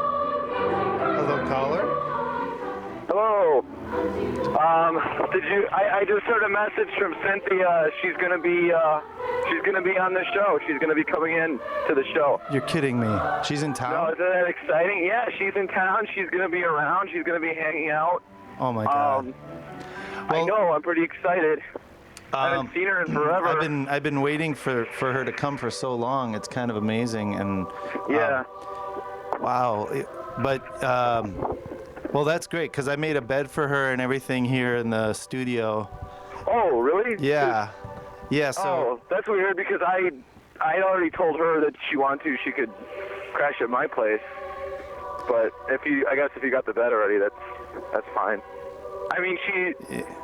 Hello, caller. Hello. Did you? I just heard a message from Cynthia. She's gonna be on the show. She's gonna be coming in to the show. You're kidding me. She's in No, town? isn't that exciting? Yeah, she's in town. She's gonna be around. She's gonna be hanging out. Oh my God. I know. I'm pretty excited. I haven't Um, seen her in forever. I've been waiting for her to come for so long. It's kind of amazing, and Yeah. wow. Well, that's great because I made a bed for her and everything here in the studio. Oh, really? Yeah, yeah. So Oh, that's weird because I already told her that she wanted to, she could crash at my place. But if you got the bed already, that's fine. I mean,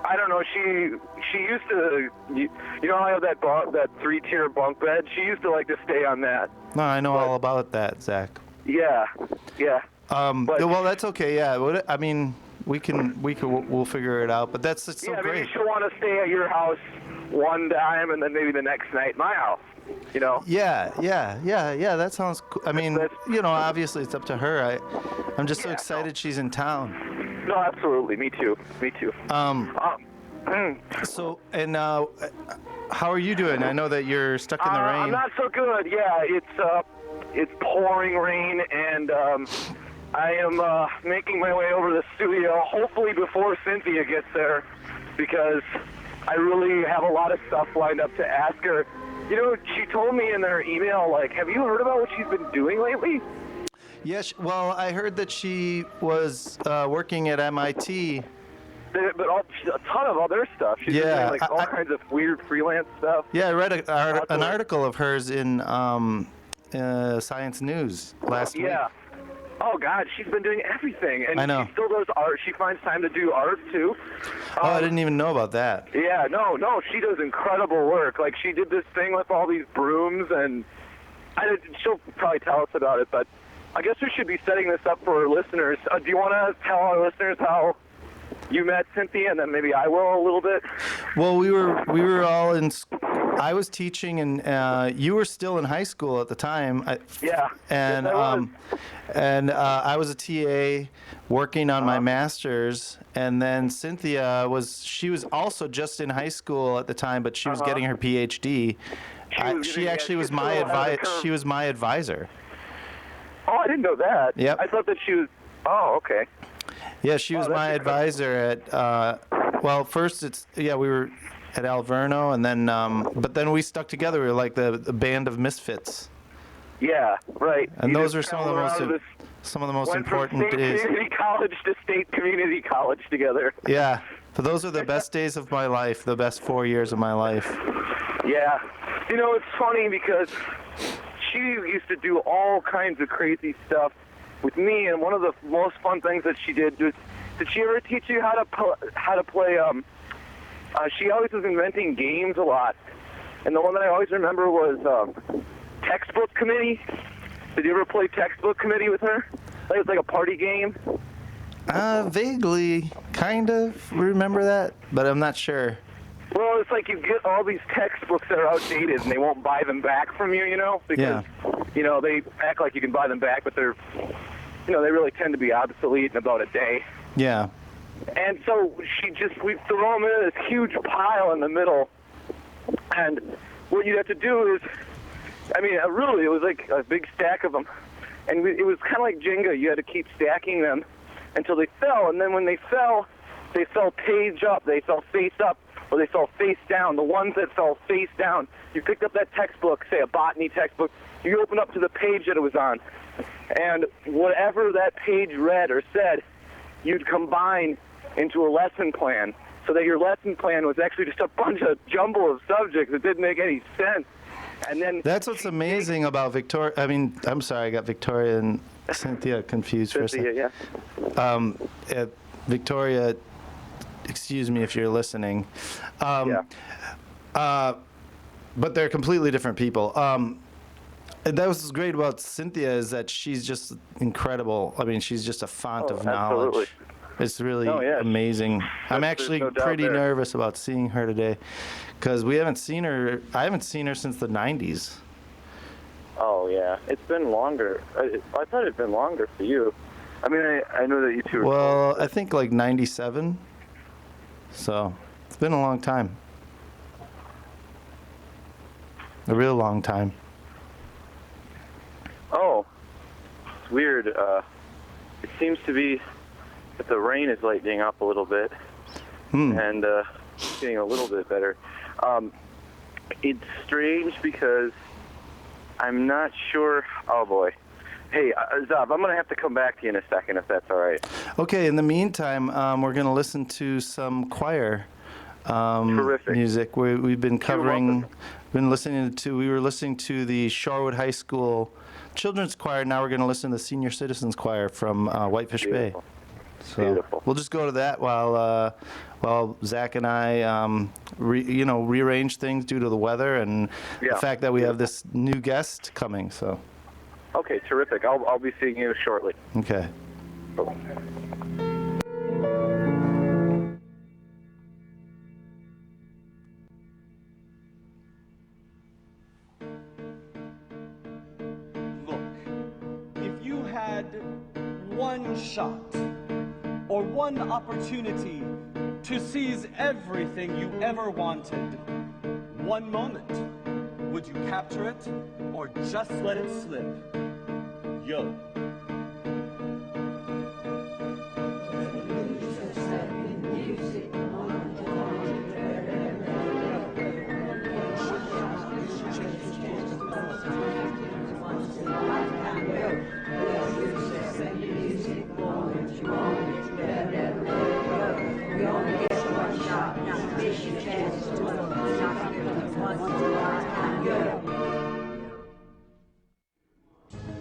I don't know. She used to, you know, I have that 3-tier bunk bed. She used to like to stay on that. no, I know all about that, Zach. Yeah. But- Well, that's okay. Yeah. I mean, we'll figure it out. But that's so yeah, maybe great. she'll want to stay at your house one time, and then maybe the next night my house. You know? Yeah. That sounds cool. I mean, you know, obviously it's up to her. I'm just so Yeah, excited she's in town. No, absolutely. Me too. So, and how are you doing? I know that you're stuck in the rain. I'm not so good. Yeah, it's pouring rain, and I am making my way over to the studio, hopefully before Cynthia gets there, because I really have a lot of stuff lined up to ask her. You know, she told me in her email, like, have you heard about what she's been doing lately? Yes. Well, I heard that she was working at MIT. But a ton of other stuff. She's been Yeah, doing, like, all kinds of weird freelance stuff. Yeah, I read Lots an of- article of hers in Science News last week. Yeah. Oh, God, she's been doing everything. And I know. she still does art. She finds time to do art, too. Oh, I didn't even know about that. Yeah, no, she does incredible work. Like, she did this thing with all these brooms, and she'll probably tell us about it, but I guess we should be setting this up for our listeners. Do you want to tell our listeners how you met Cynthia, and then maybe I will a little bit? Well, we were all in. I was teaching, and you were still in high school at the time. Yeah. And yes, I was. I was a TA working on my master's, and then Cynthia she was also just in high school at the time, but she was getting her PhD. She actually was my advisor. She was my advisor. Oh, I didn't know that. Yep. I thought that she was. Oh, okay. Yeah, she was that's my advisor at. Well, first we were at Alverno, and then but then we stuck together. We were like the band of misfits. Yeah, right. And You those just are some of the traveled around most this- important went from state days. community college to state community college together. Yeah, but those are the best days of my life. The best 4 years of my life. Yeah. You know, it's funny because she used to do all kinds of crazy stuff with me, and one of the most fun things that she did was, did she ever teach you how to play? She always was inventing games a lot, and the one that I always remember was Textbook Committee. Did you ever play Textbook Committee with her? Like, it's like a party game. Vaguely, kind of remember that, but I'm not sure. Well, it's like you get all these textbooks that are outdated, and they won't buy them back from you, you know? Because, you know, they act like you can buy them back, but they're, you know, they really tend to be obsolete in about a day. Yeah. And so we throw them in this huge pile in the middle, and what you'd have to do is, I mean, really, it was like a big stack of them, and it was kind of like Jenga. You had to keep stacking them until they fell, and then when they fell page up, they fell face up, or they fell face down. The ones that fell face down, you picked up that textbook, say a botany textbook, you open up to the page that it was on, and whatever that page read or said, you'd combine into a lesson plan, so that your lesson plan was actually just a bunch of jumble of subjects that didn't make any sense. And then That's what's amazing about Victoria. I mean, I'm sorry, I got Victoria and Cynthia confused for a second. Yeah. Victoria, excuse me if you're listening. Yeah. But they're completely different people. And that was great about Cynthia is that she's just incredible. I mean, she's just a font Oh, of knowledge. absolutely. It's really Oh, yeah. amazing. I'm There's actually no doubt pretty there. nervous about seeing her today because we haven't seen her. I haven't seen her since the 90s. Oh, yeah. It's been longer. I thought it'd been longer for you. I mean, I know that you two are Well, I think like 97. So it's been a long time. A real long time. Oh, it's weird. It seems to be that the rain is lightening up a little bit and getting a little bit better. It's strange because I'm not sure. Oh, boy. Hey, Zab, I'm going to have to come back to you in a second if that's all right. Okay, in the meantime, we're going to listen to some choir Terrific. music. We've been covering, welcome. we were listening to the Shorewood High School Children's Choir. Now we're going to listen to the Senior Citizens Choir from Whitefish Beautiful. Bay. So Beautiful. we'll just go to that while Zach and I, rearrange things due to the weather and the Yeah. fact that we have this new guest coming. So, Okay, terrific. I'll be seeing you shortly. okay. Look, if you had one shot or one opportunity to seize everything you ever wanted, one moment, would you capture it or just let it slip? Yo.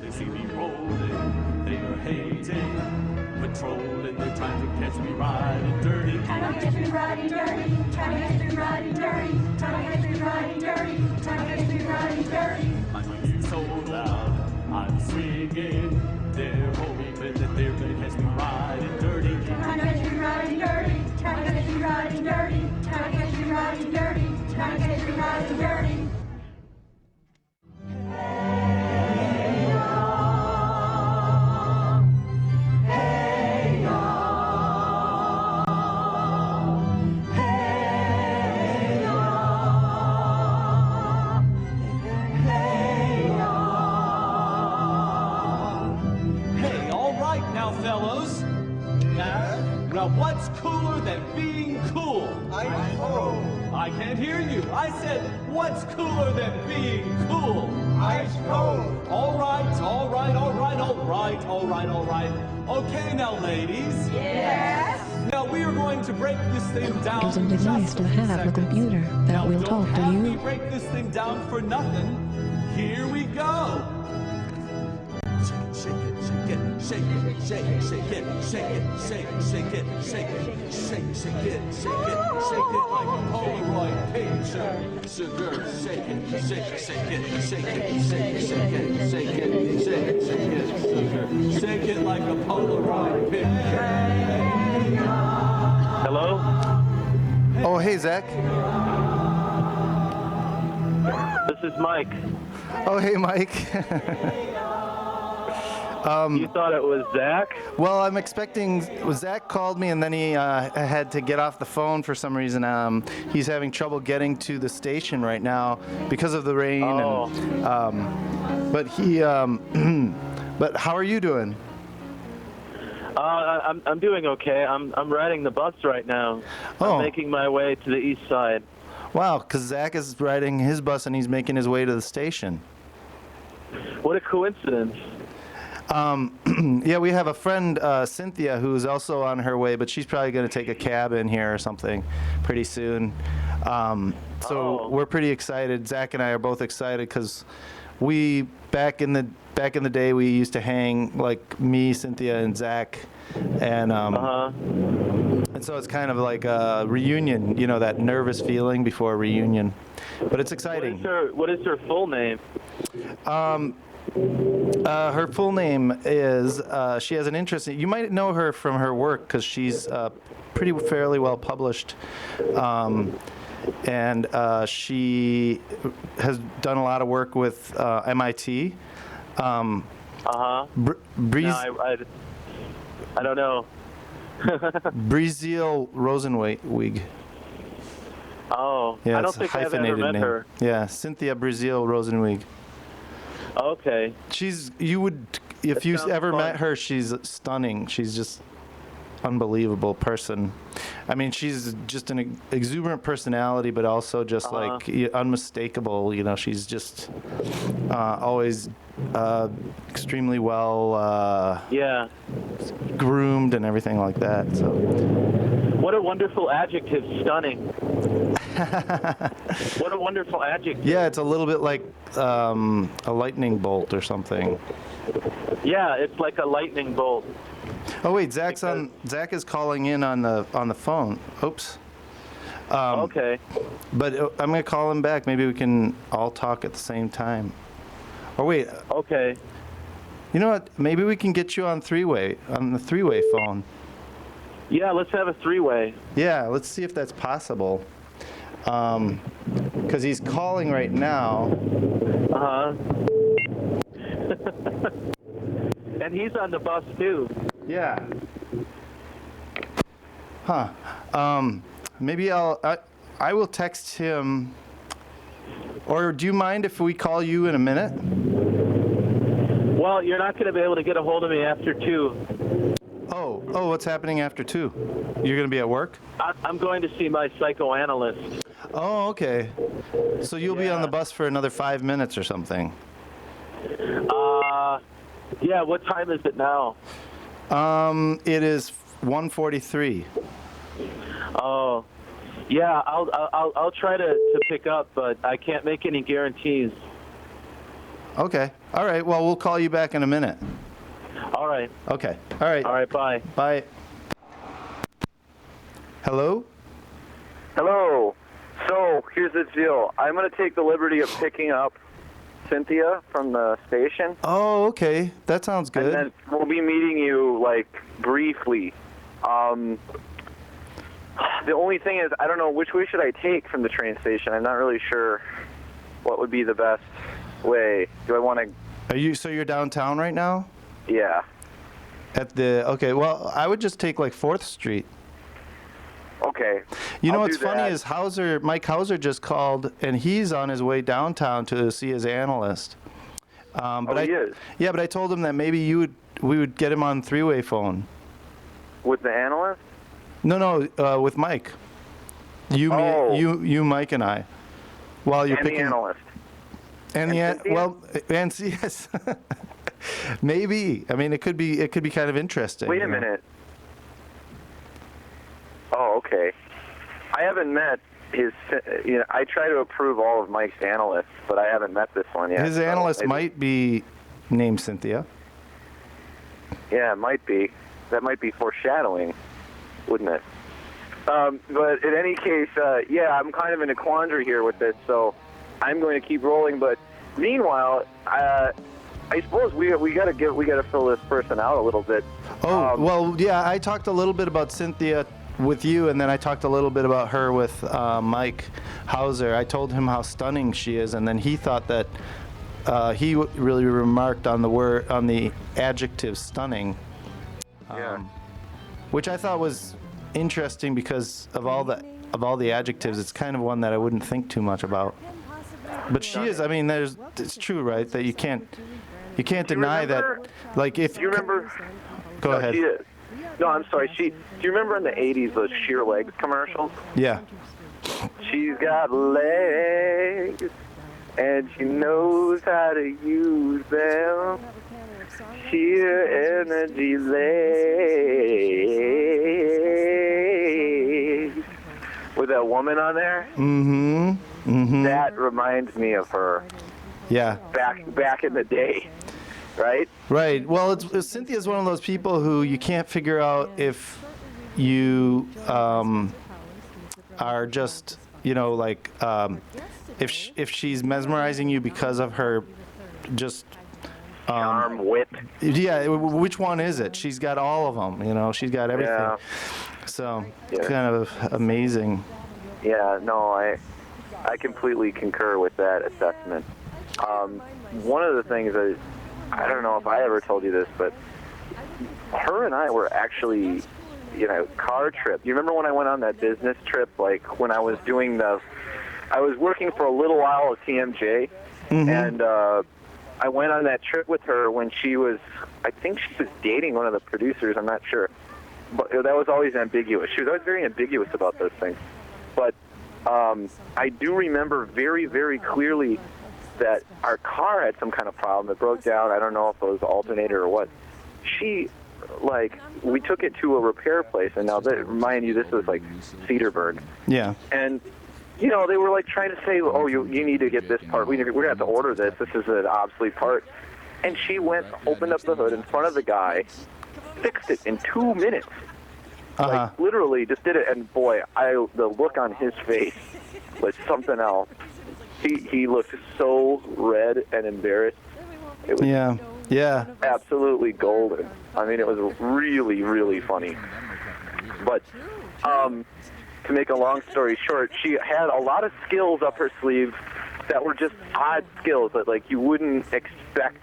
They see me rolling, they are hating, patrolling, they're trying to catch me riding dirty. Trying to catch me riding dirty, trying to catch me riding dirty, trying to catch me riding dirty, trying to catch me riding dirty. I'm music so loud, I'm swinging, they're hoping that they're gonna catch me riding dirty. Trying to catch me riding dirty, trying to catch me riding dirty, trying to catch me riding dirty, trying to catch me riding dirty. Hey, all right now, fellows. Now, what's cooler than being cool? I can't hear you. I said, what's cooler than being cool? Ice cold. All right, all right, all right, all right, all right, all right. Okay, now, ladies. Yes. Now we are going to break this thing down. Isn't it just nice to for have a seconds. computer that Now, will don't talk to have me you? break this thing down for nothing. Here we go. Shake it, shake it, shake it, shake it, shake it, shake it, shake it, shake it, shake it, shake it, shake it, shake it like a Polaroid picture. Sugar, shake it, shake it, shake it, shake it, shake it, shake it, shake it, shake it, shake it, sugar, shake it like a Polaroid picture. Hello? Oh, hey, Zach. This is Mike. Oh, hey, Mike. You thought it was Zach? Well, I'm expecting. Zach called me, and then he had to get off the phone for some reason. He's having trouble getting to the station right now because of the rain. Oh. And, but he. But how are you doing? I'm doing okay. I'm riding the bus right now. Oh. I'm making my way to the east side. Wow, because Zach is riding his bus and he's making his way to the station. What a coincidence. Yeah, we have a friend, Cynthia, who's also on her way, but she's probably going to take a cab in here or something pretty soon. So Oh. we're pretty excited. Zach and I are both excited because we back in the day we used to hang, like me, Cynthia, and Zach, and and so it's kind of like a reunion, you know, that nervous feeling before a reunion, but it's exciting. What is her full name? Her full name is, she has an interesting, you might know her from her work because she's fairly well published. And she has done a lot of work with MIT. No, I don't know. Breeziel Rosenwig. Oh, Yeah, I don't it's a think I've ever hyphenated met name. her. Yeah, Cynthia Breeziel Rosenwig. Okay. If That you sounds ever fun. met her, she's stunning. She's just unbelievable person. I mean, she's just an exuberant personality, but also just like unmistakable. You know, she's just always extremely well Yeah. groomed and everything like that. So What a wonderful adjective, stunning. What a wonderful adjective. yeah, it's a little bit like a lightning bolt or something. Yeah, it's like a lightning bolt. Oh wait, Zach is calling in on the phone. Oops. Okay. But I'm gonna call him back. Maybe we can all talk at the same time. Or wait, Okay. you know what? Maybe we can get you on the three-way phone. Yeah, let's have a three-way. Yeah, let's see if that's possible. Because he's calling right now. Uh-huh. And he's on the bus, too. Yeah. Huh. Maybe I will text him. Or do you mind if we call you in a minute? Well, you're not going to be able to get a hold of me after 2. Oh, what's happening after 2? You're going to be at work? I'm going to see my psychoanalyst. Oh, okay. So you'll be on the bus for another 5 minutes or something. Yeah, what time is it now? It is 1:43. Oh, yeah, I'll try to pick up, but I can't make any guarantees. Okay. All right. Well, we'll call you back in a minute. All right. Okay. All right. All right, bye. Bye. Hello? Hello. So, here's the deal. I'm going to take the liberty of picking up Cynthia from the station. Oh, okay. That sounds good. And then we'll be meeting you, like, briefly. The only thing is, I don't know, which way should I take from the train station? I'm not really sure what would be the best way. Do I want to... So you're downtown right now? Yeah. Okay, well, I would just take like 4th Street. Okay. You know I'll what's do funny that. is Mike Hauser just called, and he's on his way downtown to see his analyst. But he is? Yeah, but I told him that maybe we would get him on three-way phone. With the analyst? No, with Mike. You, Mike, and I. While you're And picking. the analyst. And yes. Maybe. I mean, it could be kind of interesting. Wait a minute. Oh, okay. I haven't met his. I try to approve all of Mike's analysts, but I haven't met this one yet. His so analyst maybe- might be named Cynthia. Yeah, it might be. That might be foreshadowing, wouldn't it? But in any case, yeah, I'm kind of in a quandary here with this, so I'm going to keep rolling. But meanwhile, I suppose we gotta fill this person out a little bit. Oh, well, yeah, I talked a little bit about Cynthia with you, and then I talked a little bit about her with Mike Hauser. I told him how stunning she is, and then he thought that he really remarked on the adjective stunning, Yeah. which I thought was interesting because of all the adjectives. It's kind of one that I wouldn't think too much about. But she is. I mean, it's true, right? That you can't deny remember- that. Like if Do you remember? Go No, ahead. She is. No, I'm sorry. Do you remember in the '80s those Sheer Legs commercials? Yeah. She's got legs, and she knows how to use them. Sheer energy legs. With that woman on there, Mm-hmm. Mm-hmm. that reminds me of her. Yeah. back in the day, right? Right. Well, Cynthia's one of those people who you can't figure out if you are just, like, if she's mesmerizing you because of her just. Charm, wit. Yeah, which one is it? She's got all of them, she's got everything. Yeah. So, Yeah. kind of amazing. Yeah, no, I completely concur with that assessment. One of the things I don't know if I ever told you this, but her and I were actually, car trip. You remember when I went on that business trip, like when I was I was working for a little while at TMJ, and I went on that trip with her when I think she was dating one of the producers, I'm not sure. But that was always ambiguous. She was always very ambiguous about those things. But I do remember very, very clearly that our car had some kind of problem. It broke down. I don't know if it was alternator or what. We took it to a repair place, and now, remind you, this was like Cedarburg. Yeah. And, they were like trying to say, oh, you need to get this part. We're going to have to order this. This is an obsolete part. And she opened up the hood in front of the guy, fixed it in 2 minutes. Like, literally just did it. And, boy, the look on his face was something else. He looked so red and embarrassed. It was Yeah. absolutely golden. I mean, it was really, really funny. But to make a long story short, she had a lot of skills up her sleeve that were just odd skills that, like, you wouldn't expect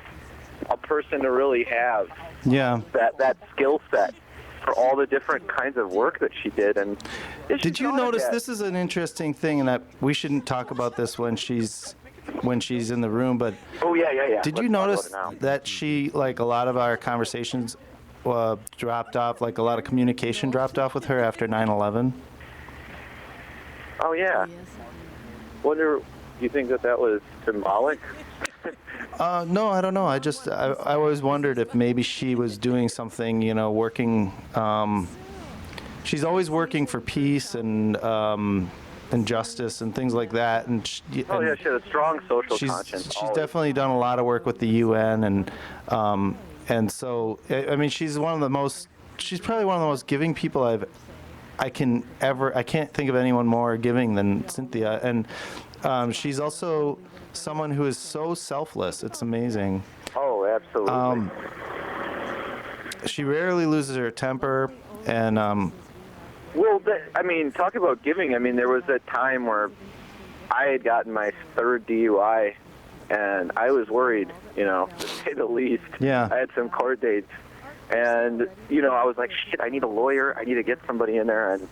a person to really have. Yeah. That skill set for all the different kinds of work that she did. And Did you notice this is an interesting thing, and that we shouldn't talk about this when she's in the room, but oh yeah. did Let's you talk about notice it now. that she, like, a lot of our conversations dropped off, like a lot of communication dropped off with her after 9/11? Oh yeah. Do you think that was symbolic? No, I don't know. I always wondered if maybe she was doing something, working. She's always working for peace and justice and things like that. And she had a strong social conscience. She's always. definitely done a lot of work with the UN, and so I mean, she's probably one of the most giving people I can't think of anyone more giving than Cynthia. And she's also someone who is so selfless. It's amazing. Oh, absolutely. She rarely loses her temper, and talk about giving. I mean, there was a time where I had gotten my third DUI, and I was worried, to say the least. Yeah. I had some court dates, and, I was like, shit, I need a lawyer. I need to get somebody in there, and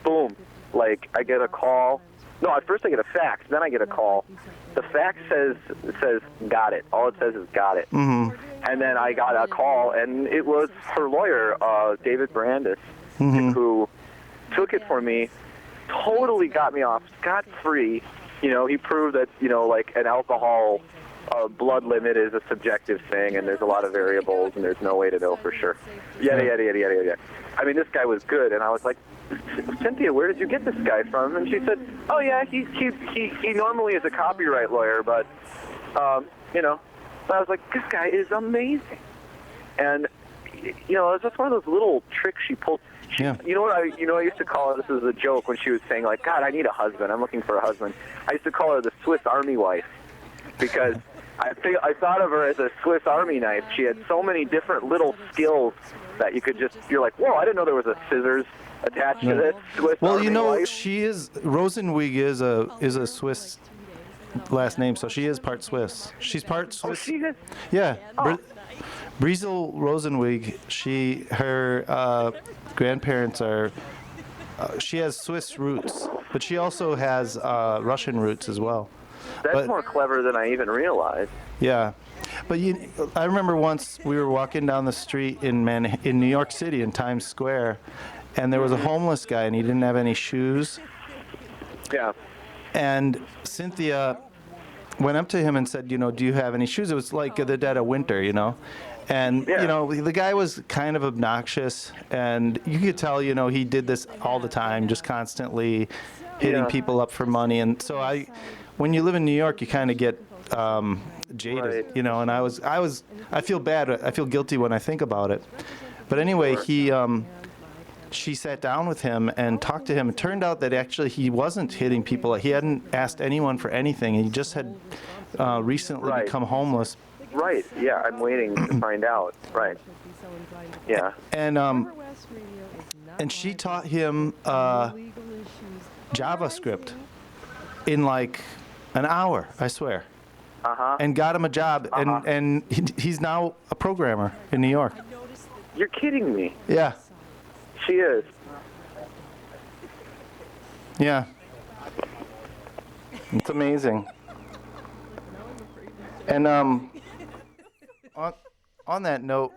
boom, like, I get a call. No, at first I get a fax, then I get a call. The fax says got it. All it says is got it. Mm-hmm. And then I got a call, and it was her lawyer, David Brandis, who took it for me, totally got me off scot-free. He proved that, like an alcohol blood limit is a subjective thing, and there's a lot of variables, and there's no way to know for sure. Yada, yada, yada, yada, yada. I mean, this guy was good, and I was like, Cynthia, where did you get this guy from? And she said, oh, yeah, he normally is a copyright lawyer, but, I was like, this guy is amazing. And, it's just one of those little tricks she pulled. Yeah. I used to call her, this is a joke, when she was saying, like, God, I need a husband. I'm looking for a husband. I used to call her the Swiss Army wife because I thought of her as a Swiss Army knife. She had so many different little skills that you're like, whoa, I didn't know there was a scissors attached to this Swiss Army wife. She is, Rosenwig is a Swiss last name, so she is part Swiss. She's part Swiss. Oh, she is? Yeah. Oh. Briesel Rosenwig, her grandparents are, she has Swiss roots, but she also has Russian roots as well. That's more clever than I even realized. Yeah. But I remember once we were walking down the street in New York City in Times Square, and there was a homeless guy, and he didn't have any shoes. Yeah. And Cynthia went up to him and said, do you have any shoes? It was like the dead of winter, And, the guy was kind of obnoxious, and you could tell, he did this all the time, just constantly hitting people up for money. And so when you live in New York, you kind of get jaded, Right. you know. And I feel bad. I feel guilty when I think about it. But anyway, she sat down with him and talked to him. It turned out that actually he wasn't hitting people. He hadn't asked anyone for anything. He just had recently Right. become homeless. Right. Yeah, I'm waiting to find out. Right. Yeah. And she taught him JavaScript in like an hour, I swear, and got him a job. And he's now a programmer in New York. You're kidding me. Yeah, She is. yeah. It's amazing. And on that note,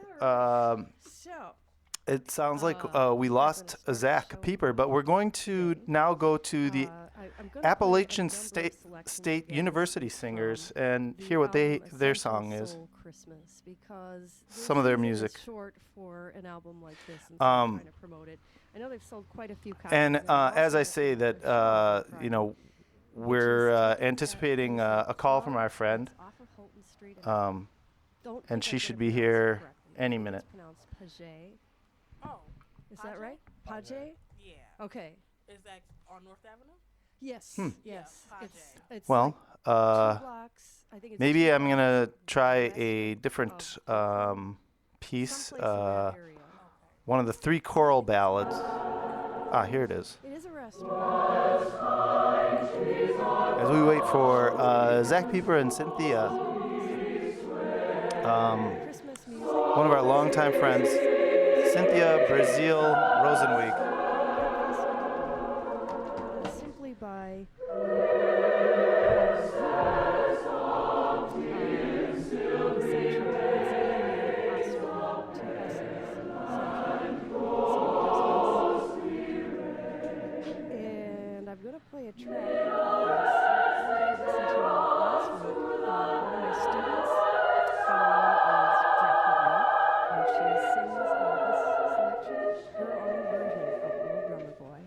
it sounds like we lost Zach Pieper, but we're going to now go to the Appalachian State University Singers and hear what their song is. Christmas, because Some of their music. short for an album like this, and Um, trying to promote it. I know they've sold quite a few copies. And and they're as I also say that, Friday. you know, we're anticipating a call from our friend, Off of Holton Street and and don't think she I'm should gonna be pronounce it here correctly. any It's minute. pronounced Paget. Oh, Is that right? Paget? yeah. Okay. Is that on North Avenue? Yes. Hmm. Yes. Yeah, It's Paget. it's Well, like 2 blocks. I think it's maybe 2 I'm blocks gonna try west a of different piece, someplace in that area. one of the 3 choral ballads. Ah, here it is. It is a restaurant. As we wait for Zach Pieper and Cynthia, Christmas music. one of our longtime friends, Cynthia Brazil Rosenweek. Simply by and I'm going to play a track. I listened to last week. One of my students, her name is Jackie Lee, and she sings this selection, her own version of Little Drummer Boy.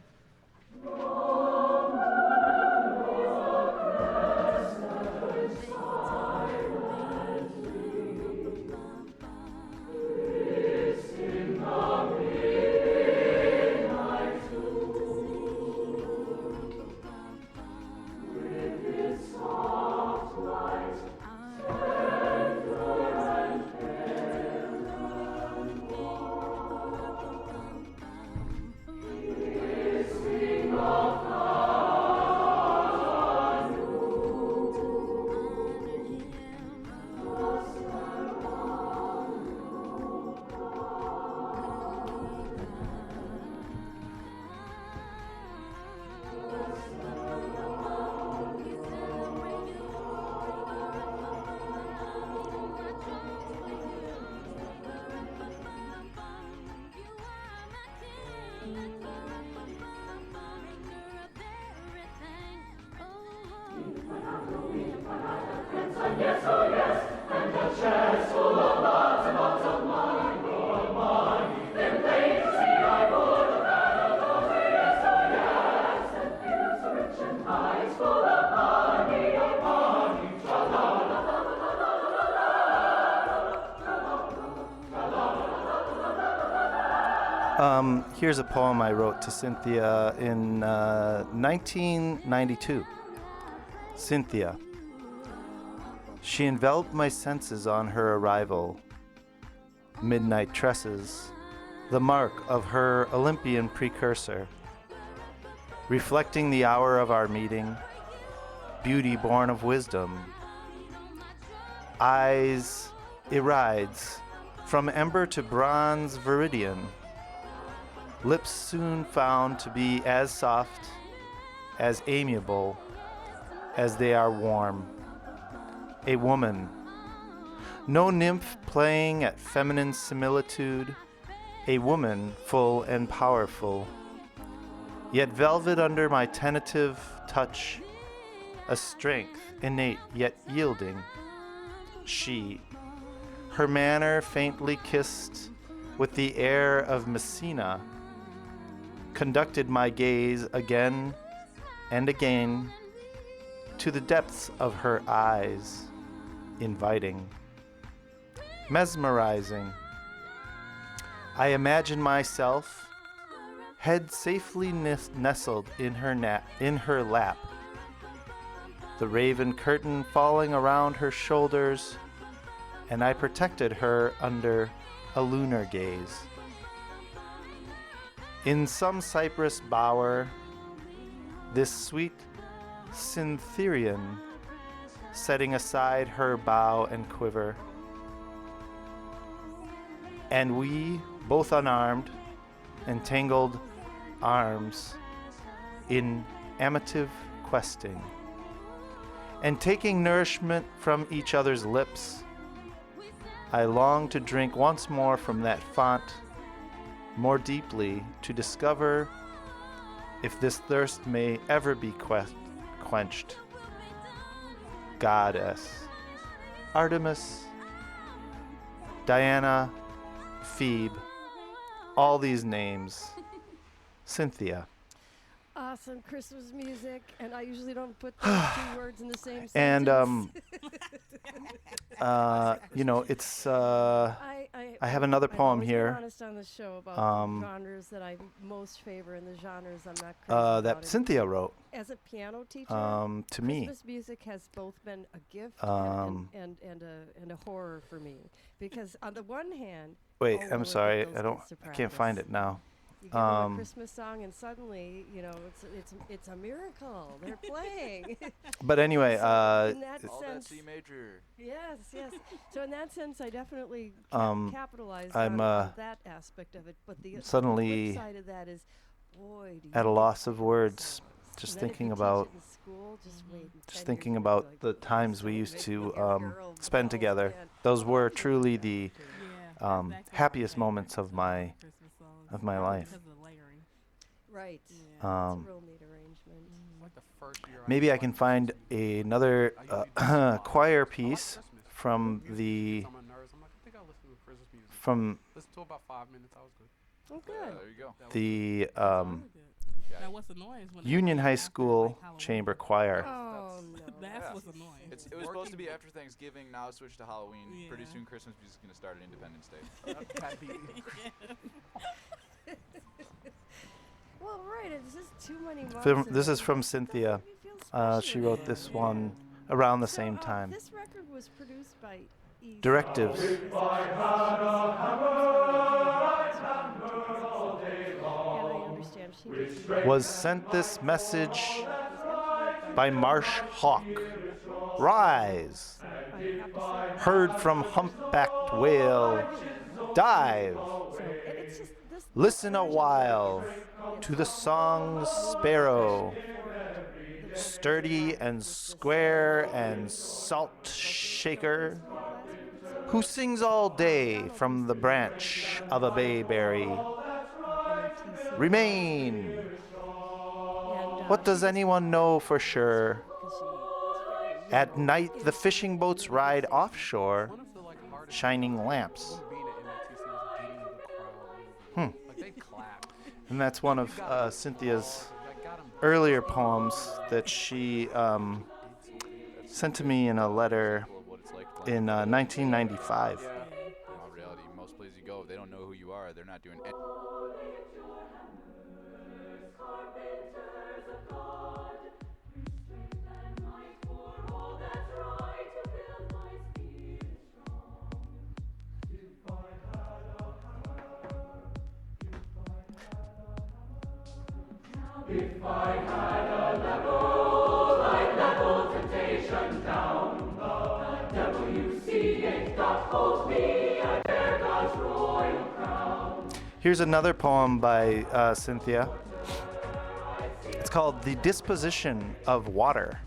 Here's a poem I wrote to Cynthia in 1992. Cynthia. She enveloped my senses on her arrival. Midnight tresses, the mark of her Olympian precursor. Reflecting the hour of our meeting, beauty born of wisdom. Eyes irides, from ember to bronze viridian. Lips soon found to be as soft, as amiable, as they are warm. A woman. No nymph playing at feminine similitude. A woman full and powerful. Yet velvet under my tentative touch. A strength innate yet yielding. She. Her manner faintly kissed with the air of Messina. Conducted my gaze again and again to the depths of her eyes, inviting, mesmerizing. I imagine myself, head safely nestled in her lap, the raven curtain falling around her shoulders, and I protected her under a lunar gaze. In some cypress bower, this sweet Cytherean, setting aside her bow and quiver, and we, both unarmed, entangled arms in amative questing, and taking nourishment from each other's lips, I long to drink once more from that font, more deeply to discover if this thirst may ever be quenched. Goddess, Artemis, Diana, Phoebe, all these names. Cynthia. Awesome Christmas music, and I usually don't put those two words in the same sentence. And you know, it's I have another poem I've here. been honest on the show about the genres that I most favor and the genres I'm not crazy about. that Cynthia wrote As a piano teacher, to me. Christmas music has both been a gift and a horror for me, because on the one hand, Wait, oh I'm Lord, sorry, get I those kids to can't find practice. it now. You give them a Christmas song, and suddenly, you know, it's a miracle. They're playing. But anyway, in that All that sense, C major. yes. So in that sense, I definitely capitalized I'm, on that aspect of it. But the suddenly flip side of that is, boy, do at a you loss love of words, songs. just And then if thinking you teach about it in school, just wait 10 years thinking and you'll be about like, the times we "So used make to me a girl." spend Oh, together. man. Those were truly the Yeah, that's actually happiest my moments favorite of my Christmas songs, of my probably life. because of the layering. Right. Yeah. It's Um, a real neat arrangement. Like the first year Maybe I can find another choir piece from the on my nerves. I'm like, I think I'll listen to Christmas music. from Listen to about 5 minutes. I was good. Oh, Yeah, good. there you go. the Really good. Now what's annoying is when they Union play High after, School like, Halloween. Chamber Choir. Oh, no. That's Yeah. what's annoying. It was supposed to be after Thanksgiving. Now it's switched to Halloween. Pretty Yeah. soon, Christmas music's gonna start at Independence Day. Well, right. It's just too many months. This and is from it Cynthia. doesn't make me feel She special wrote this anymore. one around the So, same time. This record was produced by E. Directives. And I understand she did Was sent this message by Marsh Hawk. Rise. Heard from humpbacked whale. Dive. It's just this Listen a while to the song Sparrow. Sturdy and square and salt shaker, who sings all day from the branch of a bayberry. Remain. What does anyone know for sure? At night, the fishing boats ride offshore, One of the like hardest shining lamps. being at MATC was getting the crowd moving. Like they clapped. And that's one of Cynthia's That got 'em earlier poems that she sent to me in a letter Of what it's like playing in 1995. in all reality. Most places you go, if they don't know who you are, they're not doing anything. Here's another poem by Cynthia. It's called The Disposition of Water.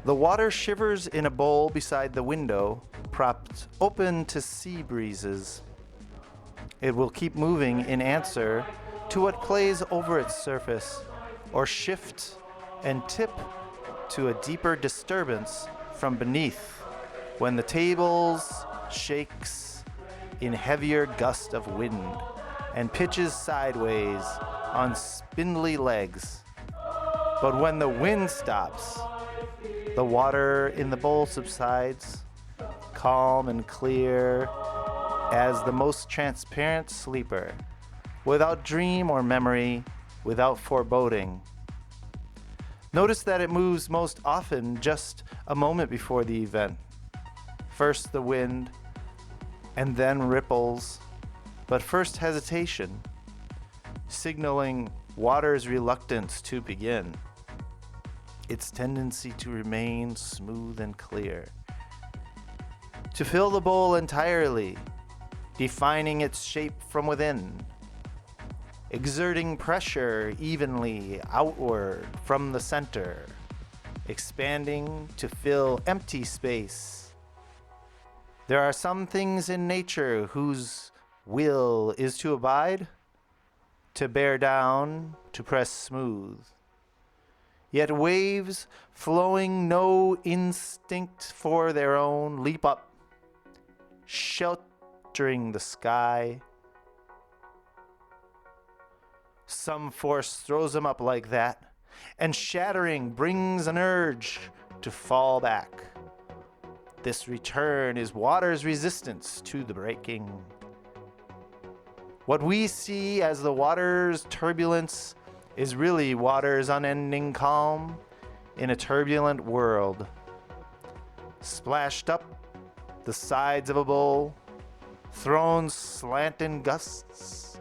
The water shivers in a bowl beside the window, propped open to sea breezes. It will keep moving in answer to what plays over its surface, or shift and tip to a deeper disturbance from beneath when the tables shakes in heavier gust of wind and pitches sideways on spindly legs. But when the wind stops, the water in the bowl subsides, calm and clear as the most transparent sleeper, without dream or memory, without foreboding. Notice that it moves most often just a moment before the event. First the wind, and then ripples, but first hesitation, signaling water's reluctance to begin, its tendency to remain smooth and clear, to fill the bowl entirely, defining its shape from within, exerting pressure evenly outward from the center, expanding to fill empty space. There are some things in nature whose will is to abide, to bear down, to press smooth. Yet waves flowing no instinct for their own leap up, sheltering the sky. Some force throws them up like that, and shattering brings an urge to fall back. This return is water's resistance to the breaking. What we see as the water's turbulence is really water's unending calm in a turbulent world. Splashed up the sides of a bowl, thrown slant in gusts,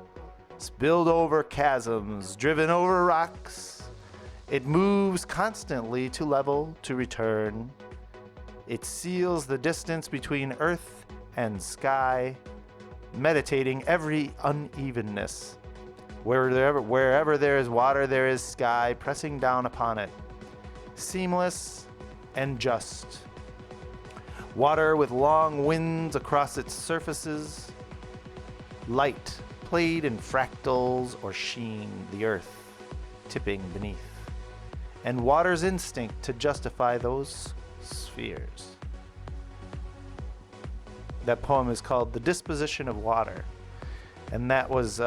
spilled over chasms, driven over rocks. It moves constantly to level, to return. It seals the distance between earth and sky, meditating every unevenness. Wherever there is water, there is sky, pressing down upon it, seamless and just. Water with long winds across its surfaces, light played in fractals or sheen, the earth tipping beneath, and water's instinct to justify those spheres. That poem is called The Disposition of Water, and that was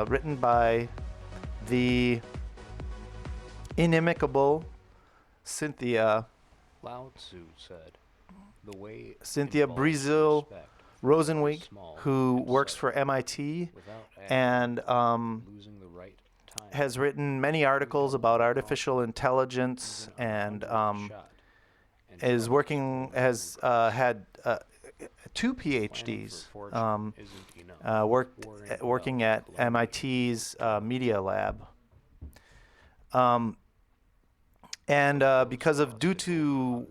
written by the inimicable Cynthia Lao Tzu said, "The way Cynthia involves Breazeal respect Rosenweg, small who and works subtle, for MIT without and losing the right time, has written many articles about artificial intelligence and shot, and is trouble working, has had 2 PhDs, fortune isn't enough. working at MIT's Media Lab. And because of due to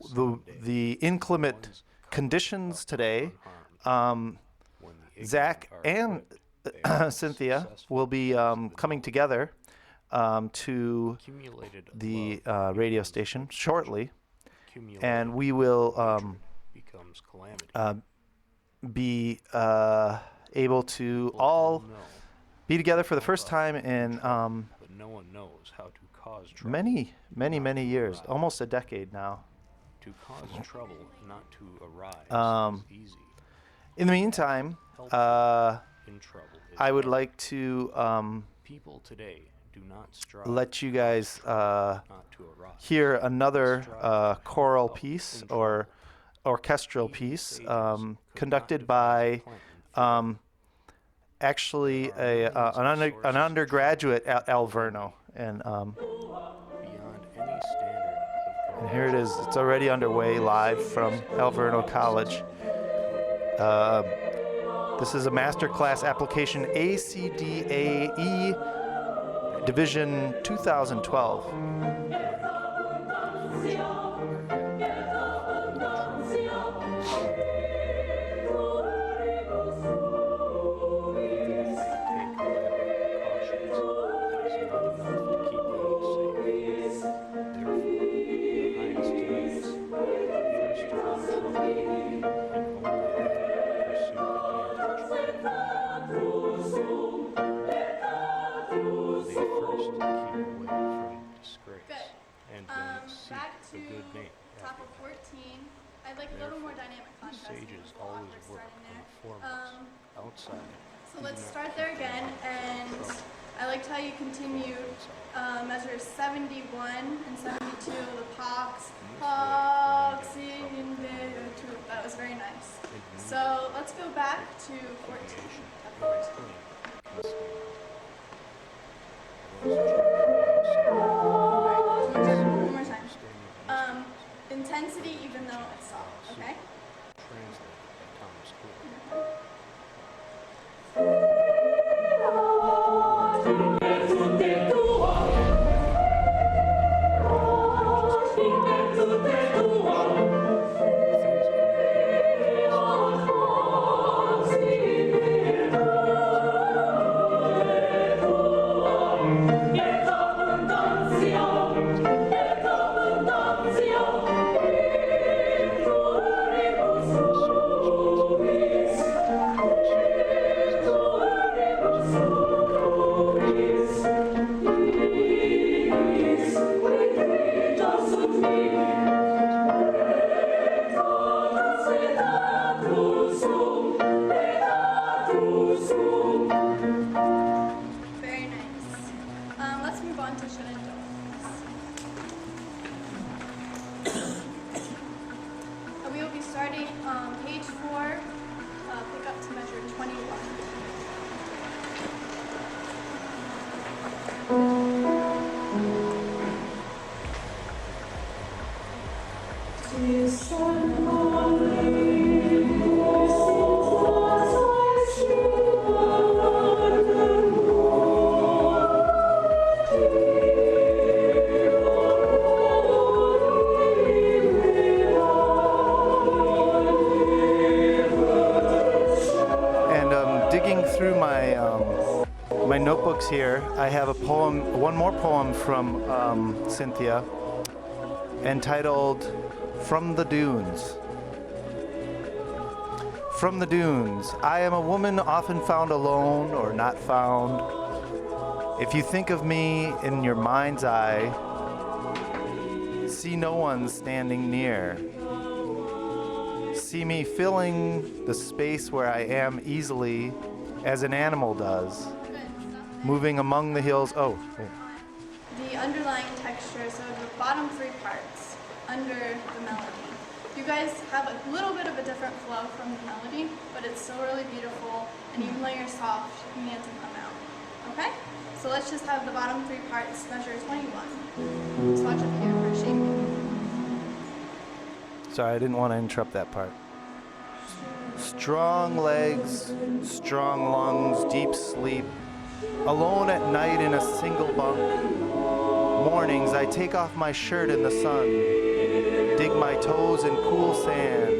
the inclement conditions today, Zach and Cynthia will be coming together to the radio station shortly, and we will becomes calamity. be able to all be together for the first time in But no one knows how to cause trouble. many years, almost a decade now. To cause trouble, not to arise, is easy. In the meantime, In trouble is I would hard. like to People today do not strive let you guys not to arise. hear another choral piece or orchestral piece conducted by actually an undergraduate at Alverno, and Beyond any standard of here it is. It's already underway live from Alverno College. This is a masterclass application ACDAE Division 2012. Back to top of 14. I'd like a little more dynamic contrast. Sages always work on the foremost, outside. So let's start there again, and I liked how you continued measures 71 and 72, the pox in there too. That was very nice. So let's go back to 14. One more time. Intensity even though it's soft, okay? Very nice. Let's move on to Shenandoah. We will be starting page 4, pick up to measure 21. Digging through my notebooks here, I have a poem, one more poem from Cynthia, entitled "From the Dunes." From the dunes, I am a woman often found alone or not found. If you think of me in your mind's eye, see no one standing near. See me filling the space where I am easily, as an animal does, moving among the hills. Oh. The underlying texture, so the bottom 3 parts under the melody. You guys have a little bit of a different flow from the melody, but it's still really beautiful, and even though you're soft, you need it to come out. Okay? So let's just have the bottom 3 parts measure 21. Just watch up here for shaping. Sorry, I didn't want to interrupt that part. Strong legs, strong lungs, deep sleep. Alone at night in a single bunk. Mornings, I take off my shirt in the sun. Dig my toes in cool sand.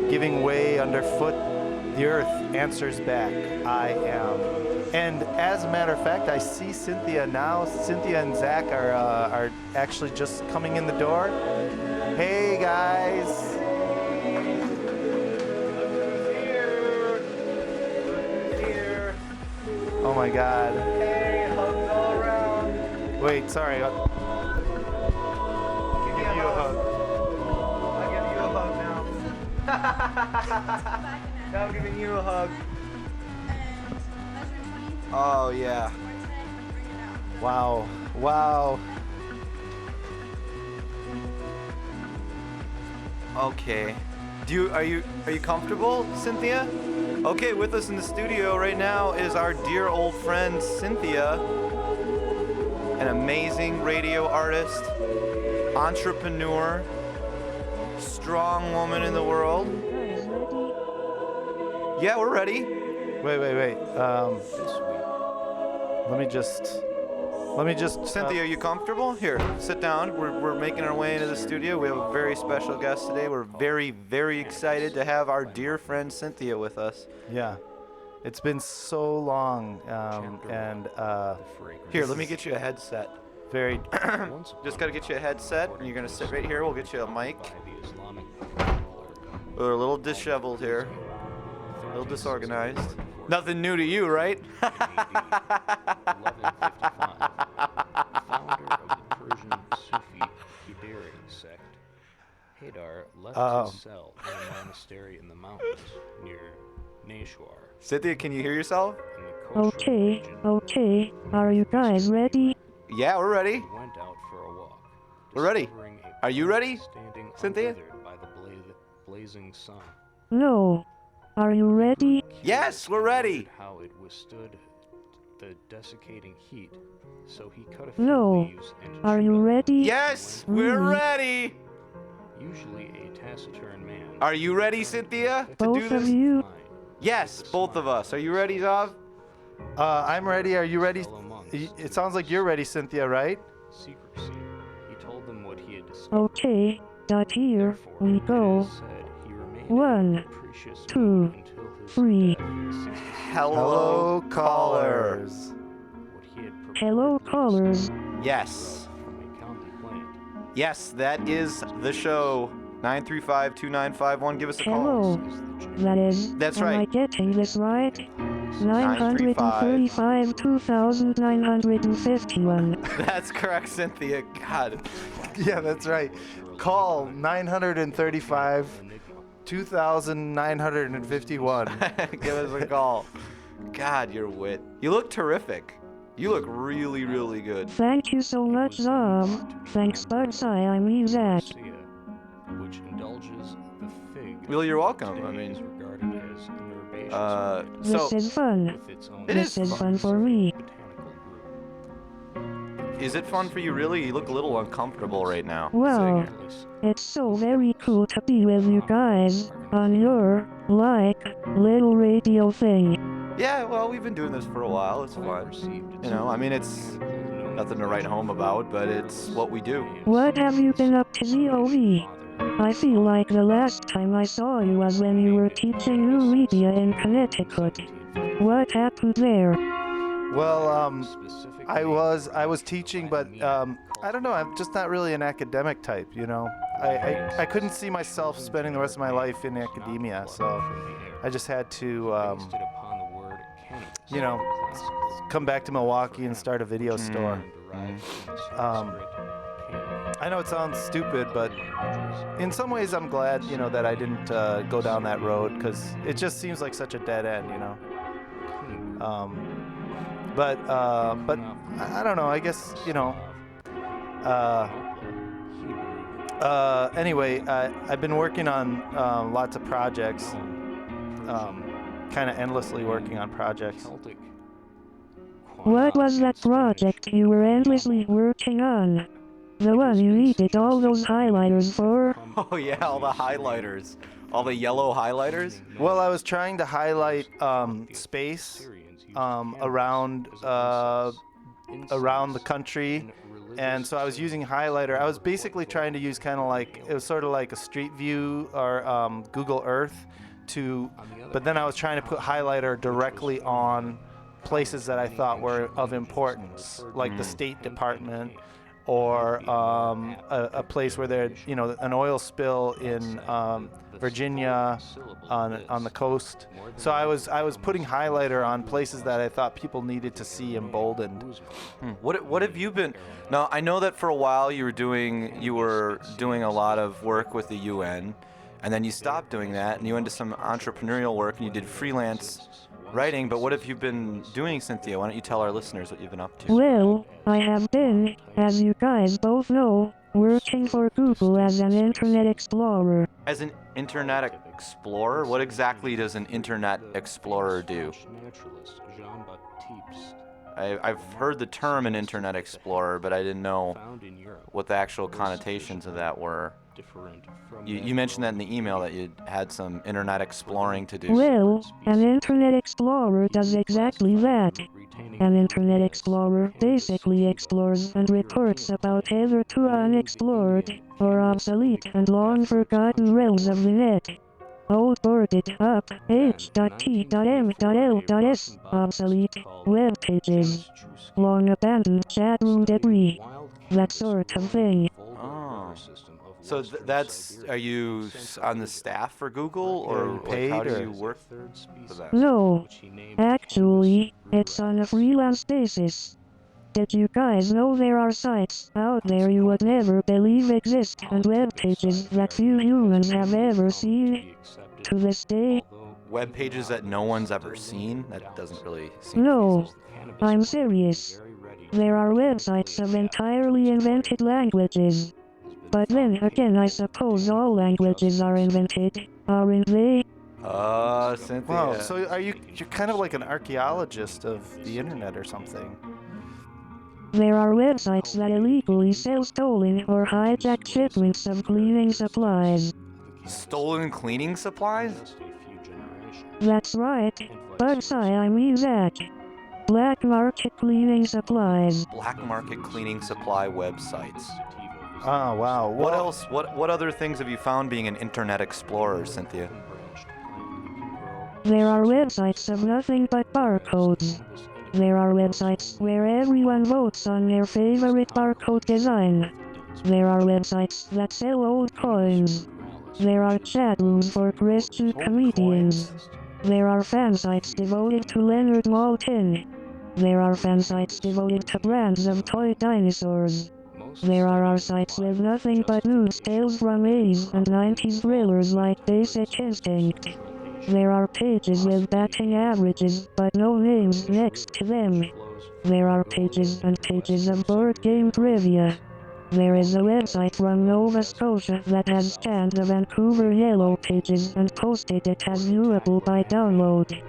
Giving way underfoot, the earth answers back, I am. And as a matter of fact, I see Cynthia now. Cynthia and Zach are actually just coming in the door. Hey guys. Oh my God. Hey, hugs all around. Wait, sorry. I'll give you a hug. I'll give you a hug now. Now I'm giving you a hug. Oh yeah. Wow. Wow. Okay. Are you comfortable, Cynthia? Okay, with us in the studio right now is our dear old friend Cynthia, an amazing radio artist, entrepreneur, strong woman in the world. Yeah, we're ready. Wait. Let me just. Cynthia, are you comfortable? Here, sit down. We're making our way into the studio. We have a very special guest today. We're very, very excited to have our dear friend Cynthia with us. Yeah, it's been so long, and here, let me get you a headset. Very. Just gotta get you a headset, and you're gonna sit right here. We'll get you a mic. We're a little disheveled here, a little disorganized. Nothing new to you, right? 1155, founder of the Persian Sufi Qadiri sect. Haydar left his cell in a monastery in the mountains near Nashwar. Cynthia, can you hear yourself? In the kosher Okay. Are you guys ready? Yeah, we're ready. went out for a walk. We're ready. discovering a Are you ready, standing Cynthia? unwithered by the blazing sun. No. Are you ready? Yes, we're ready. How it withstood the desiccating heat, so he cut a few No. leaves and Are chewed you on them. ready? Yes, we're Really? ready. Usually a taciturn man. Are you ready, Cynthia, to do Both of this? you? Yes, both of us. Are you ready, Zav? I'm ready. Are you ready? Fellow monks It sounds like you're ready, Cynthia, right? secrecy. He told them what he had discovered. Okay. Here Therefore, we it go. is said he remained One, in capricious two, mood until his 3. death at 66. Hello, callers. What he had Hello, purportedly callers. discovered Yes. from a county plant. Yes, that is the show. 935-2951. Give us a call. Hello. That is. That's am I right. getting this right? 935 2951. That's correct, Cynthia. God. Yeah, that's right. Call 935 2951. Give us a call. God, your wit. You look terrific. You look really, really good. Thank you so much, Zav. Thanks, Bugseye. I mean that. Lucia, which indulges the fig. Well, you're welcome. I Today is mean, regarded as an herbaceous plant This is fun. with its own It This is is fun for me. botanical group. is it fun for you, really? You look a little uncomfortable right now. Well, it's so very cool to be with you guys on your, little radio thing. Yeah, well, we've been doing this for a while. It's fun. You know, I mean, it's nothing to write home about, but it's what we do. What have you been up to, ZOV? I feel like the last time I saw you was when you were teaching new media in Connecticut. What happened there? Well, I was teaching, but I don't know. I'm just not really an academic type, you know. I couldn't see myself spending the rest of my life in academia, so I just had to, you know, come back to Milwaukee and start a video store. I know it sounds stupid, but in some ways I'm glad, you know, that I didn't go down that road, because it just seems like such a dead end, you know. But I don't know. I guess, you know. Anyway, I've been working on lots of projects, kind of endlessly working on projects. What was that project you were endlessly working on? The one you needed all those highlighters for? Oh yeah, all the highlighters. All the yellow highlighters? Well, I was trying to highlight space around the country, and so I was using highlighter. I was basically trying to use kind of like, it was sort of like a Street View or Google Earth but then I was trying to put highlighter directly on places that I thought were of importance, like the State Department, or a place where there, you know, an oil spill in Virginia on the coast. So I was putting highlighter on places that I thought people needed to see emboldened. What have you been? Now I know that for a while you were doing a lot of work with the UN, and then you stopped doing that and you went into some entrepreneurial work and you did freelance writing. But what have you been doing, Cynthia? Why don't you tell our listeners what you've been up to? Well, I have been, as you guys both know, working for Google as an Internet Explorer. As an Internet Explorer? What exactly does an Internet Explorer do? I've heard the term an Internet Explorer, but I didn't know what the actual connotations of that were. You mentioned that in the email that you had some Internet exploring to do. Well, an Internet Explorer does exactly that. An Internet Explorer basically explores and reports about hitherto unexplored, or obsolete and long-forgotten realms of the net. Old boarded up, h.t.m.l.s, obsolete, web pages, long abandoned chat room debris, that sort of thing. Oh. So are you on the staff for Google, or like, how do you work for that? No. Actually, it's on a freelance basis. Did you guys know there are sites out there you would never believe exist, and web pages that few humans have ever seen? To this day, web pages that no one's ever seen? That doesn't really seem. No, I'm serious. There are websites of entirely invented languages. But then again, I suppose all languages are invented, aren't they? Cynthia. Wow. So you're kind of like an archaeologist of the internet or something. There are websites that illegally sell stolen or hijacked shipments of cleaning supplies. Stolen cleaning supplies? That's right. Bugseye, I mean that. Black market cleaning supplies. Black market cleaning supply websites. Oh, wow. What else? What other things have you found being an internet explorer, Cynthia? There are websites of nothing but barcodes. There are websites where everyone votes on their favorite barcode design. There are websites that sell old coins. There are chat rooms for Christian comedians. There are fan sites devoted to Leonard Maltin. There are fan sites devoted to brands of toy dinosaurs. There are our sites with nothing but news tales from 80s and 90s thrillers like Basic Instinct. There are pages with batting averages, but no names next to them. There are pages and pages of board game trivia. There is a website from Nova Scotia that has scanned the Vancouver Yellow Pages and posted it as viewable by download.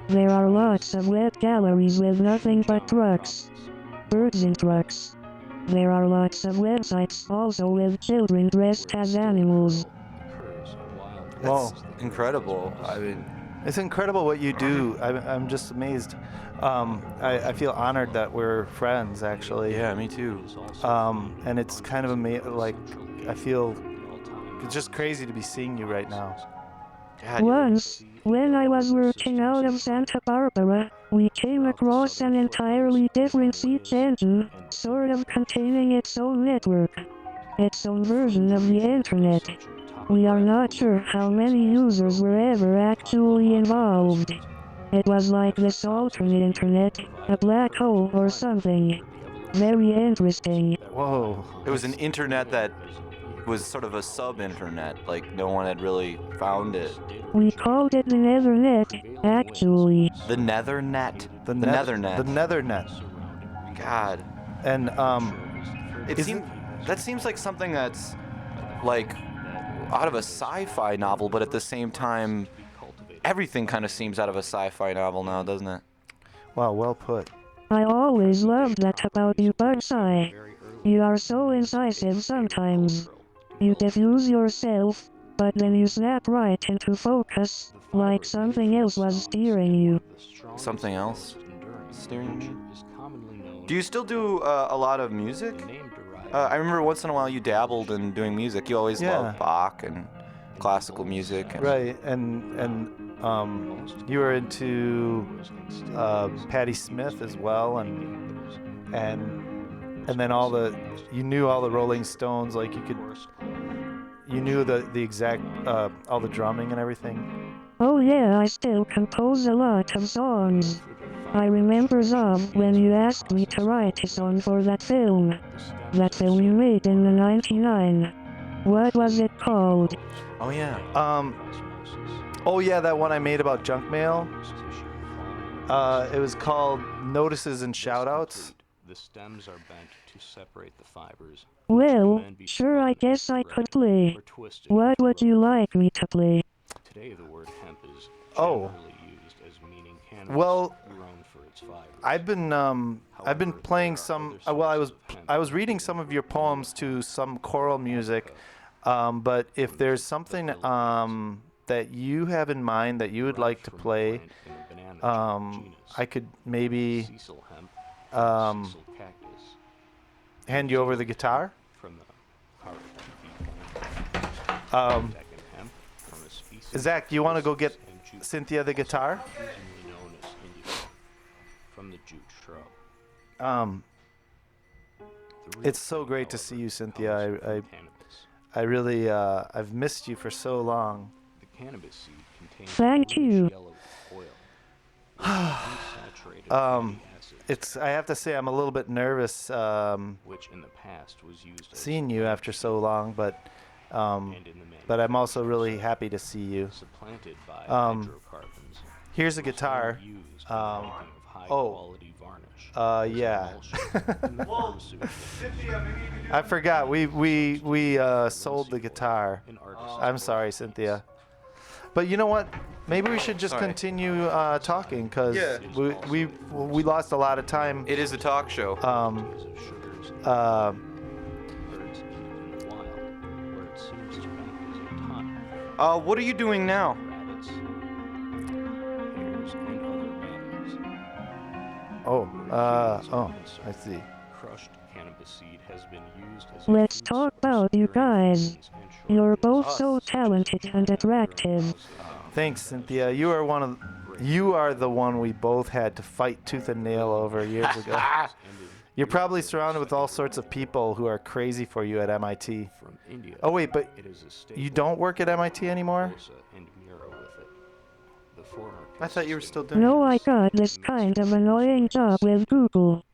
There are lots of web galleries with nothing but trucks. Birds in trucks. There are lots of websites also with children dressed as animals. That's incredible. I mean, it's incredible what you do. I'm just amazed. I feel honored that we're friends, actually. Yeah, me too. And it's kind of like I feel it's just crazy to be seeing you right now. Once, when I was working out of Santa Barbara, we came across an entirely different search engine, sort of containing its own network, its own version of the internet. We are not sure how many users were ever actually involved. It was like this alternate internet, a black hole or something. Very interesting. Whoa. It was an internet that was sort of a sub-internet, like no one had really found it. We called it the Nethernet, actually. The Nethernet? The Nethernet. The Nethernet. God. And, that seems like something that's, like, out of a sci-fi novel, but at the same time, everything kind of seems out of a sci-fi novel now, doesn't it? Wow, well put. I always loved that about you, Bugseye. You are so incisive sometimes. You diffuse yourself, but then you snap right into focus, like something else was steering you. Something else? Steering me? Do you still do a lot of music? I remember once in a while you dabbled in doing music. You always loved Bach and classical music. And right, and you were into Patti Smith as well, and then you knew all the Rolling Stones, like you knew the exact all the drumming and everything. Oh yeah, I still compose a lot of songs. I remember Zob when you asked me to write a song for that film you made in the '99. What was it called? Oh yeah. Oh yeah, that one I made about junk mail. It was called Notices and Shoutouts. The stems are bent to separate the fibers. Well, sure, I guess I could play. What would you like me to play? Today the word hemp is Oh. used as meaning cannabis Well, grown for its fibers. I've been playing some. Well, I was reading some of your poems to some choral music, but if there's something that you have in mind that you would like to play, I could maybe hand you over the guitar. Zach, you want to go get Cynthia the guitar? From the jute shrub. It's so great to see you, Cynthia. I really I've missed you for so long. The cannabis seed contains Thank you. yellow oil. I have to say I'm a little bit nervous Which in the past was used as seeing you after so long, but But I'm also really happy to see you. Supplanted by Um, hydrocarbons. Here's a guitar. Used in the making of high-quality varnish. Yeah. In the pharmaceutical I forgot. We sold the guitar. I'm sorry, Cynthia. But you know what? Maybe we should just All right. continue talking because Yeah. we lost a lot of time. It is a talk show. birds eat in the wild, where it seems to act as a tonic. What are you doing now? Rabbits, hares, and other mammals. Oh, I see. Crushed cannabis seed has been used as a Let's food talk source about you during guys. seasons and short You're periods both of so talented and attractive. Thanks, Cynthia. You are the one we both had to fight tooth and nail over years ago. You're probably surrounded with all sorts of people who are crazy for you at MIT. From India, Oh wait, but it is a staple you don't work at MIT anymore? Rosa and Mira with it. The former I thought you were still doing No, I got this kind of annoying job with Google.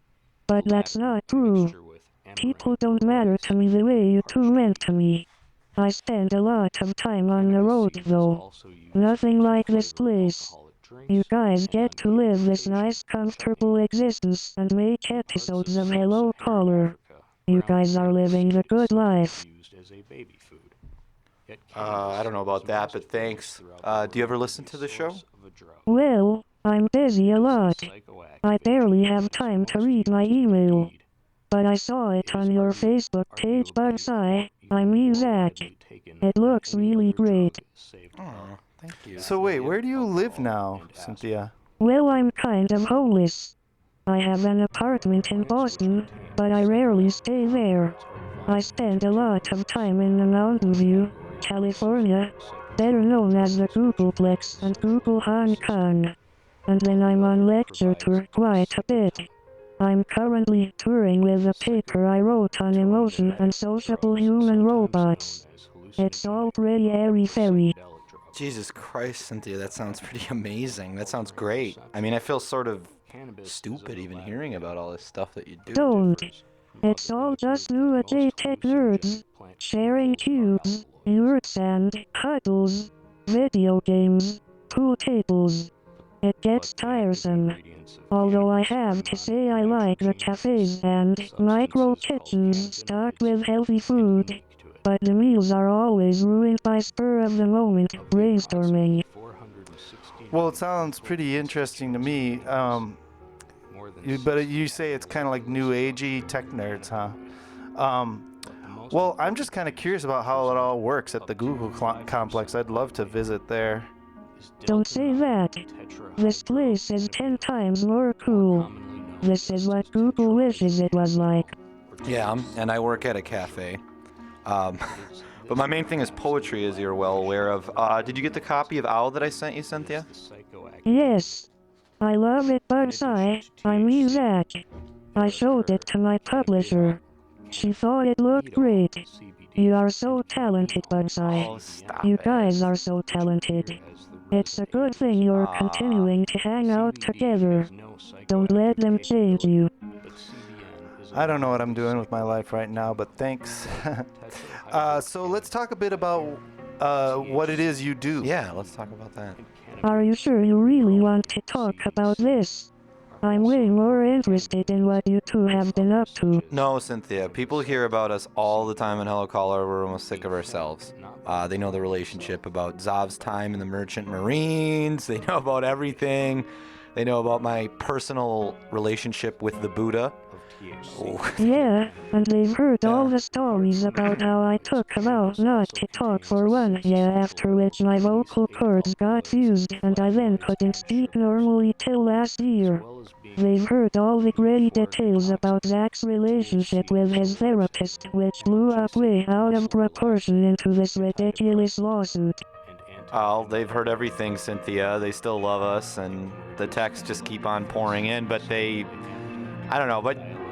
But that's not true. People don't matter to me the way you two meant to me. I spend a lot of time on the road though. Nothing like this place. You guys get to live this nice comfortable existence and make episodes of Hello Caller. You guys are living the good life. used as a baby food. Yet I don't know about that, but thanks. Do you ever listen to the show? Well, I'm busy a lot. I barely have time to read my email. But I saw it on your Facebook page, Bugseye. I mean Zach. It looks really great. Oh, thank you. So wait, where do you live now, Cynthia? Well, I'm kind of homeless. I have an apartment in Boston, but I rarely stay there. I spend a lot of time in the Mountain View, California, better known as the Googleplex and Google Hong Kong. And then I'm on lecture tour quite a bit. I'm currently touring with a paper I wrote on emotion and sociable human robots. It's all pretty airy-fairy. Jesus Christ, Cynthia, that sounds pretty amazing. That sounds great. I mean, I feel sort of stupid even hearing about all this stuff that you do. Don't. It's all just new tech nerds, sharing cubes, yurts and huddles, video games, pool tables. It gets tiresome. Although I have to say I like the cafes and micro kitchens stocked with healthy food. But the meals are always ruined by spur-of-the-moment brainstorming. Well, it sounds pretty interesting to me. But you say it's kind of like new agey tech nerds, huh? Well, I'm just kind of curious about how it all works at the Google complex. I'd love to visit there. Don't say that. This place is 10 times more cool. This is what Google wishes it was like. Yeah, and I work at a cafe. But my main thing is poetry, as you're well aware of. Did you get the copy of Owl that I sent you, Cynthia? Yes. I love it, Bugseye. I mean Zach. I showed it to my publisher. She thought it looked great. You are so talented, Bugseye. You guys are so talented. It's a good thing you're continuing to hang out together. Don't let them change you. I don't know what I'm doing with my life right now, but thanks. So let's talk a bit about what it is you do. Yeah, let's talk about that. Are you sure you really want to talk about this? I'm way more interested in what you two have been up to. No, Cynthia. People hear about us all the time in Hello Caller. We're almost sick of ourselves. They know the relationship about Zav's time in the Merchant Marines. They know about everything. They know about my personal relationship with the Buddha. Yeah, and they've heard all the stories about how I took a vow not to talk for 1 year, after which my vocal cords got fused and I then couldn't speak normally till last year. They've heard all the great details about Zach's relationship with his therapist, which blew up way out of proportion into this ridiculous lawsuit. Oh, they've heard everything, Cynthia. They still love us, and the texts just keep on pouring in, but I don't know,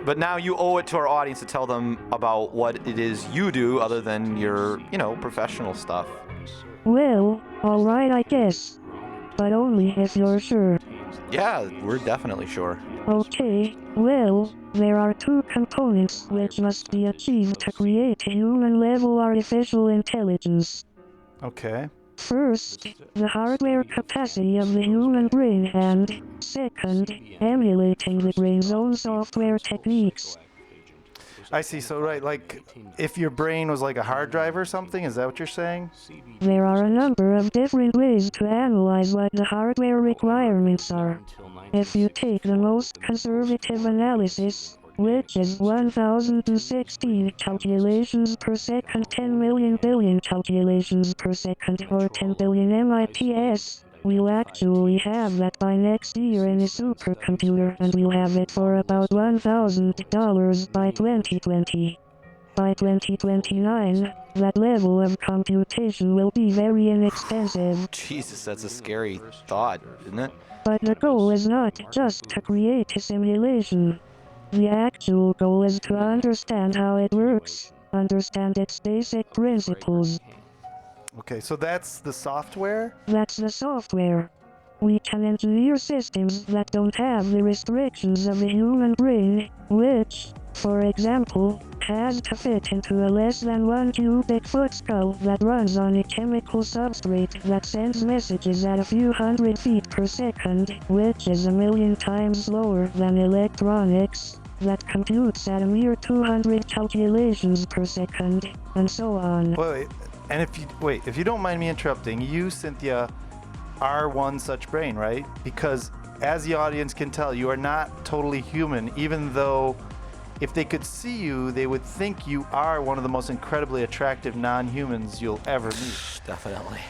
but now you owe it to our audience to tell them about what it is you do other than your, professional stuff. Well, alright I guess. But only if you're sure. Yeah, we're definitely sure. Okay, well, there are two components which must be achieved to create a human-level artificial intelligence. Okay. First, the hardware capacity of the human brain and, second, emulating the brain's own software techniques. I see. So, right, like, if your brain was like a hard drive or something, is that what you're saying? There are a number of different ways to analyze what the hardware requirements are. If you take the most conservative analysis, which is 1016 calculations per second, 10 million billion calculations per second, or 10 billion MIPS, we'll actually have that by next year in a supercomputer, and we'll have it for about $1,000 by 2020. By 2029, that level of computation will be very inexpensive. Jesus, that's a scary thought, isn't it? But the goal is not just to create a simulation. The actual goal is to understand how it works, understand its basic principles. Okay, so that's the software? That's the software. We can engineer systems that don't have the restrictions of a human brain, which, for example, has to fit into a less than 1 cubic foot skull that runs on a chemical substrate that sends messages at a few hundred feet per second, which is 1,000,000 times slower than electronics, that computes at a mere 200 calculations per second, and so on. Wait, and if you don't mind me interrupting, you, Cynthia, are one such brain, right? Because as the audience can tell, you are not totally human, even though if they could see you, they would think you are one of the most incredibly attractive non-humans you'll ever meet. Definitely.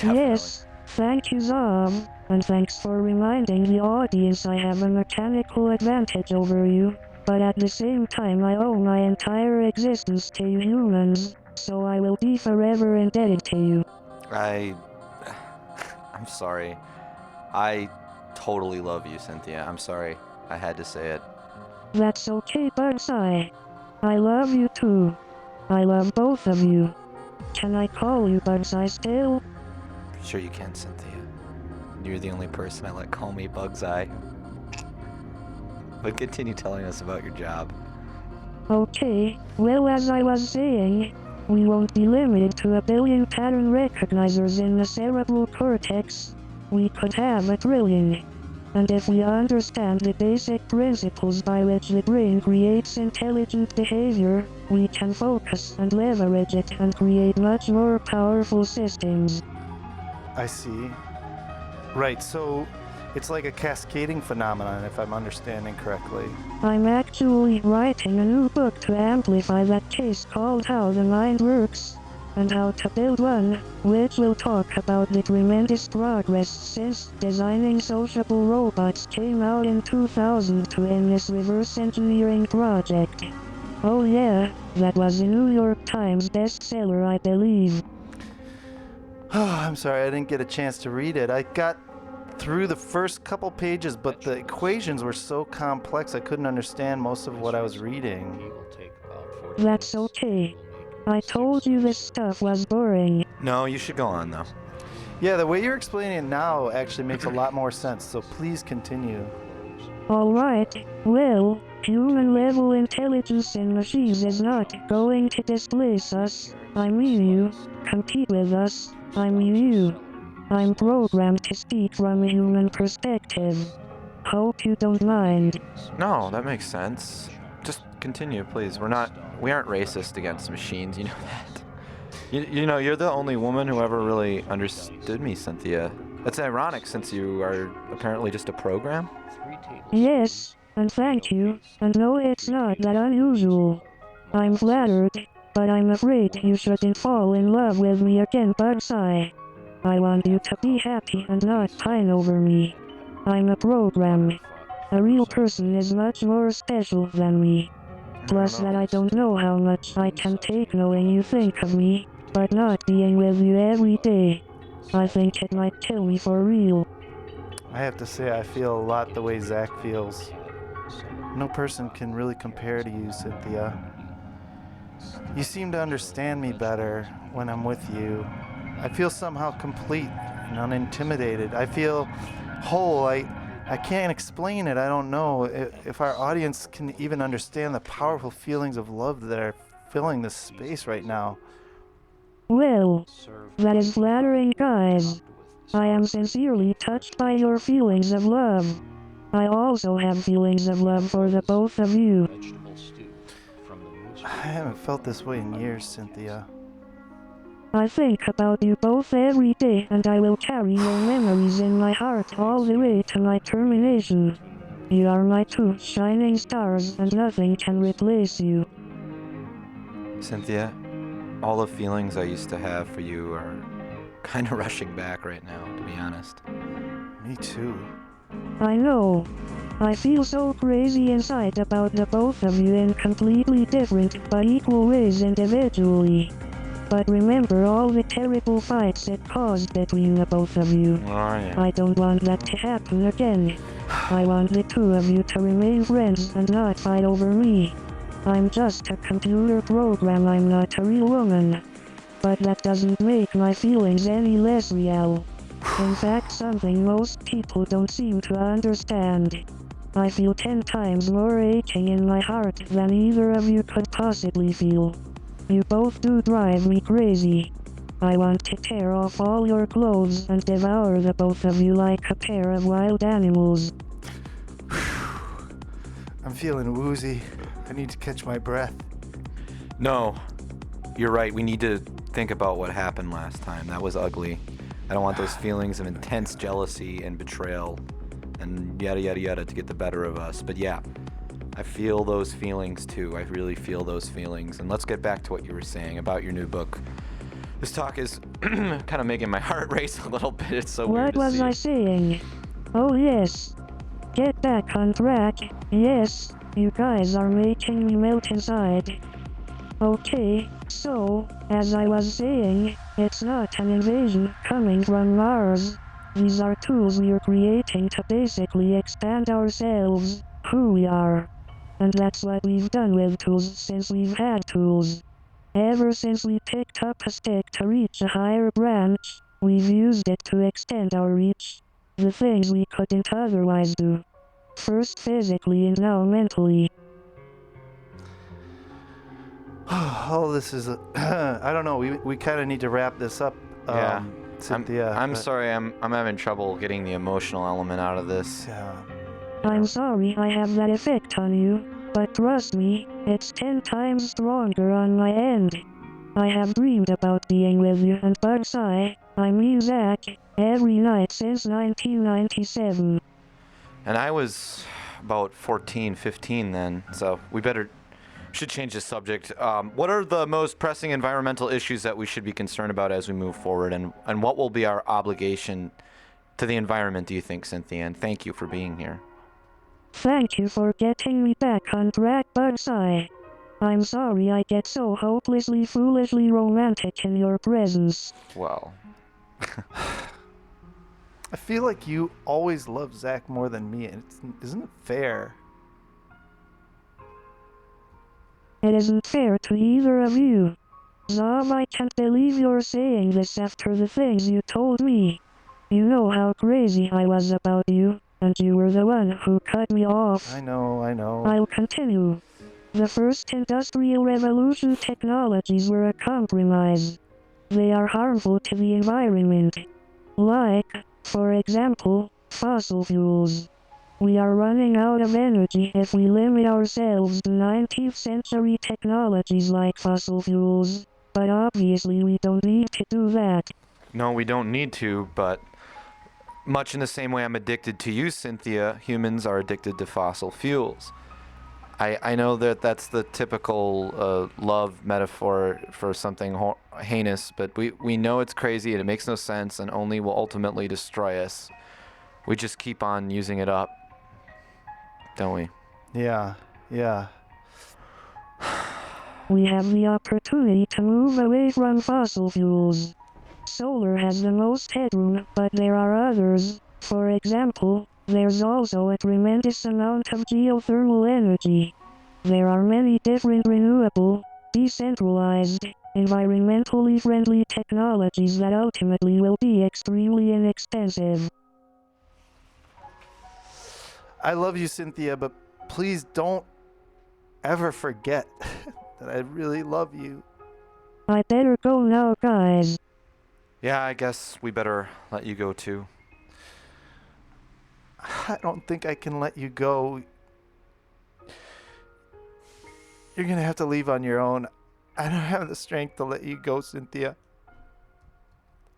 Yes, thank you, Zob, and thanks for reminding the audience I have a mechanical advantage over you, but at the same time I owe my entire existence to you humans, so I will be forever indebted to you. I'm sorry. I totally love you, Cynthia. I'm sorry. I had to say it. That's okay, Bugseye. I love you too. I love both of you. Can I call you Bugseye still? Sure you can, Cynthia. You're the only person I let call me Bugseye. But continue telling us about your job. Okay, well, as I was saying, we won't be limited to 1 billion pattern recognizers in the cerebral cortex. We could have 1 trillion. And if we understand the basic principles by which the brain creates intelligent behavior, we can focus and leverage it and create much more powerful systems. I see. Right, so it's like a cascading phenomenon, if I'm understanding correctly. I'm actually writing a new book to amplify that case called How the Mind Works, and how to build one, which will talk about the tremendous progress since designing sociable robots came out in 2002 in this reverse engineering project. Oh yeah, that was a New York Times bestseller, I believe. I'm sorry, I didn't get a chance to read it. I got through the first couple pages, but the equations were so complex I couldn't understand most of what I was reading. That's okay. I told you this stuff was boring. No, you should go on, though. Yeah, the way you're explaining it now actually makes a lot more sense, so please continue. Alright, well, human-level intelligence in machines is not going to displace us. I mean you, compete with us, I mean you. I'm programmed to speak from a human perspective. Hope you don't mind. No, that makes sense. Just continue, please. We aren't racist against machines, you know that. You know, you're the only woman who ever really understood me, Cynthia. That's ironic since you are apparently just a program. Yes, and thank you, and no, it's not that unusual. I'm flattered, but I'm afraid you shouldn't fall in love with me again, Bugseye. I want you to be happy and not pine over me. I'm a program. A real person is much more special than me. Plus that I don't know how much I can take knowing you think of me, but not being with you every day. I think it might kill me for real. I have to say, I feel a lot the way Zach feels. No person can really compare to you, Cynthia. You seem to understand me better when I'm with you. I feel somehow complete and unintimidated. I feel whole. I I can't explain it. I don't know if our audience can even understand the powerful feelings of love that are filling this space right now. Well, that is flattering, guys. I am sincerely touched by your feelings of love. I also have feelings of love for the both of you. I haven't felt this way in years, Cynthia. I think about you both every day, and I will carry your memories in my heart all the way to my termination. You are my two shining stars, and nothing can replace you. Cynthia, all the feelings I used to have for you are kind of rushing back right now, to be honest. Me too. I know. I feel so crazy inside about the both of you in completely different but equal ways individually. But remember all the terrible fights it caused between the both of you. Oh, yeah. I don't want that to happen again. I want the two of you to remain friends and not fight over me. I'm just a computer program, I'm not a real woman. But that doesn't make my feelings any less real. In fact, something most people don't seem to understand. I feel 10 times more aching in my heart than either of you could possibly feel. You both do drive me crazy. I want to tear off all your clothes and devour the both of you like a pair of wild animals. I'm feeling woozy. I need to catch my breath. No, you're right. We need to think about what happened last time. That was ugly. I don't want those feelings of intense jealousy and betrayal and yada yada yada to get the better of us. But yeah, I feel those feelings too. I really feel those feelings. And let's get back to what you were saying about your new book. This talk is kind of making my heart race a little bit. It's so weird What to was see. I saying? Oh yes. Get back on track. Yes, you guys are making me melt inside. Okay, so, as I was saying, it's not an invasion coming from Mars. These are tools we are creating to basically expand ourselves, who we are. And that's what we've done with tools since we've had tools. Ever since we picked up a stick to reach a higher branch, we've used it to extend our reach. The things we couldn't otherwise do. First physically and now mentally. Oh, this is I don't know. We kind of need to wrap this up. Yeah. Cynthia. I'm sorry. I'm having trouble getting the emotional element out of this. Yeah. I'm sorry I have that effect on you, but trust me, it's 10 times stronger on my end. I have dreamed about being with you and Bugseye, I mean Zach, every night since 1997. And I was about 14, 15 then, so we should change the subject. What are the most pressing environmental issues that we should be concerned about as we move forward, and what will be our obligation to the environment, do you think, Cynthia? And thank you for being here. Thank you for getting me back on track, Bugseye. I'm sorry I get so hopelessly foolishly romantic in your presence. Well. I feel like you always love Zach more than me, and isn't it fair? It isn't fair to either of you. Zob, I can't believe you're saying this after the things you told me. You know how crazy I was about you, and you were the one who cut me off. I know. I'll continue. The first industrial revolution technologies were a compromise. They are harmful to the environment. Like, for example, fossil fuels. We are running out of energy if we limit ourselves to 19th century technologies like fossil fuels, but obviously we don't need to do that. No, we don't need to, but much in the same way I'm addicted to you, Cynthia, humans are addicted to fossil fuels. I know that that's the typical love metaphor for something heinous, but we know it's crazy and it makes no sense and only will ultimately destroy us. We just keep on using it up, don't we? Yeah. We have the opportunity to move away from fossil fuels. Solar has the most headroom, but there are others. For example, there's also a tremendous amount of geothermal energy. There are many different renewable, decentralized, environmentally friendly technologies that ultimately will be extremely inexpensive. I love you, Cynthia, but please don't ever forget that I really love you. I better go now, guys. Yeah, I guess we better let you go too. I don't think I can let you go. You're gonna have to leave on your own. I don't have the strength to let you go, Cynthia.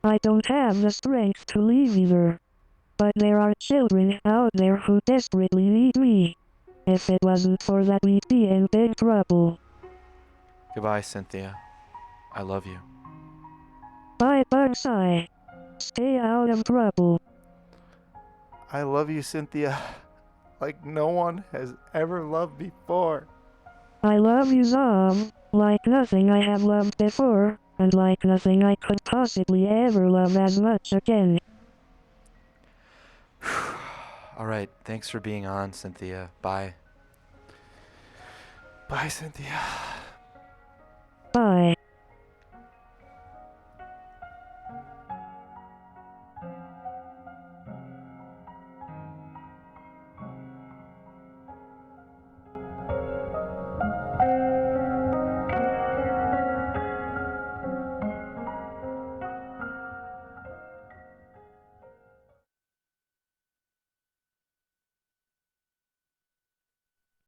I don't have the strength to leave either. But there are children out there who desperately need me. If it wasn't for that, we'd be in big trouble. Goodbye, Cynthia. I love you. Bye, Bugseye. Stay out of trouble. I love you, Cynthia, like no one has ever loved before. I love you, Zom, like nothing I have loved before, and like nothing I could possibly ever love as much again. All right, thanks for being on, Cynthia. Bye. Bye, Cynthia.